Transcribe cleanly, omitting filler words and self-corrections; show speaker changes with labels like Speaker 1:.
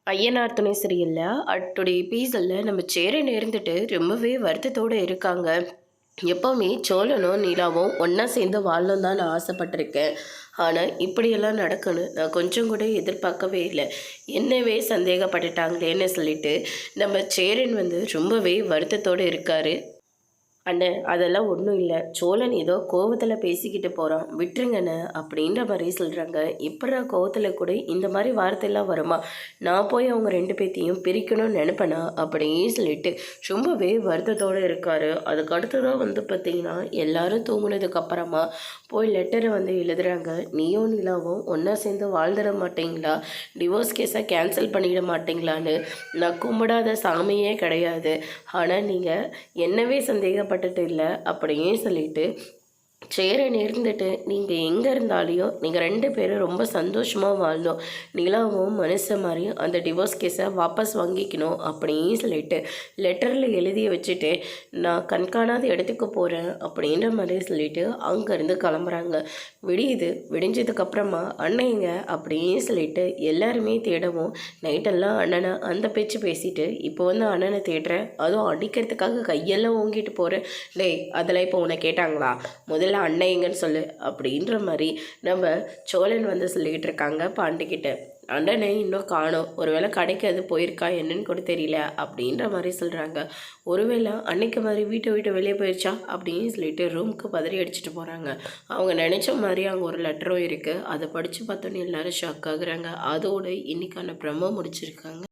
Speaker 1: ஐயனார் துணை சரியில்ல. டுடே எபிசோட்ல நம்ம சேரன் இருந்துட்டு ரொம்பவே வருத்தத்தோடு இருக்காங்க. எப்போவுமே சோழனும் நிலாவும் ஒன்றா சேர்ந்து வாழணும் தான் நான் ஆசைப்பட்டிருக்கேன். ஆனால் இப்படியெல்லாம் நடக்குன்னு நான் கொஞ்சம் கூட எதிர்பார்க்கவே இல்லை. என்னவே சந்தேகப்பட்டுட்டாங்களேன்னு சொல்லிட்டு நம்ம சேரன் ரொம்பவே வருத்தத்தோடு இருக்கார். அண்ணே அதெல்லாம் ஒன்றும் இல்லை, சோழன் ஏதோ கோவத்தில் பேசிக்கிட்டு போகிறான், விட்டுருங்கண்ணே அப்படின்ற மாதிரி சொல்கிறாங்க. எப்படா கோவத்தில் கூட இந்த மாதிரி வார்த்தையெல்லாம் வருமா? நான் போய் அவங்க ரெண்டு பேர்த்தையும் பிரிக்கணும்னு நினைப்பேனா அப்படின்னு சொல்லிட்டு ரொம்பவே வருத்தத்தோடு இருக்கார். அதுக்கு அடுத்ததான் பார்த்தீங்கன்னா எல்லாரும் தூங்குனதுக்கப்புறமா போய் லெட்டரை எழுதுகிறாங்க. நீயும் நிலாவும் ஒன்றா சேர்ந்து வாழ்ந்துட மாட்டீங்களா? டிவோர்ஸ் கேஸை கேன்சல் பண்ணிட மாட்டீங்களான்னு. நான் கும்பிடாத சாமியே கிடையாது, ஆனால் நீங்கள் என்னவே சந்தேகப்பட்டுட்டு இல்லை அப்படின்னு சொல்லிட்டு சேரன் இருந்துட்டு நீங்கள் எங்கே இருந்தாலையும் நீங்கள் ரெண்டு பேரும் ரொம்ப சந்தோஷமாக வாழ்ந்தோம், நிலாவும் மனுஷ மாதிரியும் அந்த டிவோர்ஸ் கேஸை வாபஸ் வாங்கிக்கணும் அப்படின்னு சொல்லிட்டு லெட்டரில் எழுதி வச்சுட்டு நான் கண்காணாத இடத்துக்கு போகிறேன் அப்படின்ற மாதிரி சொல்லிட்டு அங்கேருந்து கிளம்புறாங்க. விடிஞ்சதுக்கப்புறமா அண்ணங்க அப்படின்னு சொல்லிட்டு எல்லாருமே தேடவும் நைட்டெல்லாம் அண்ணனை அந்த பேச்சு பேசிட்டு இப்போ அண்ணனை தேடுறேன், அதுவும் அடிக்கிறதுக்காக கையெல்லாம் ஓங்கிட்டு போகிறேன். டேய் அதெல்லாம் இப்போ உன்னை கேட்டாங்களா? முதல்ல அன்னைங்கன்னு சொல்லு அப்படின்ற மாதிரி நம்ம சோழன் சொல்லிக்கிட்டு இருக்காங்க பாண்டிக்கிட்ட. அண்ணனை இன்னும் காணோம், ஒருவேளை கடைக்கு அது போயிருக்கா என்னன்னு கூட தெரியல அப்படின்ற மாதிரி சொல்கிறாங்க. ஒருவேளை அன்னைக்கு மாதிரி வீட்டை விட்டு வெளியே போயிடுச்சா அப்படின்னு சொல்லிட்டு ரூமுக்கு பதறி அடிச்சுட்டு போகிறாங்க. அவங்க நினச்ச மாதிரி அங்கே ஒரு லெட்டரும் இருக்குது. அதை படித்து பார்த்தோன்னே எல்லாரும் ஷாக் ஆகுறாங்க. அதோடு இன்னைக்கான ப்ரமோ முடிச்சிருக்காங்க.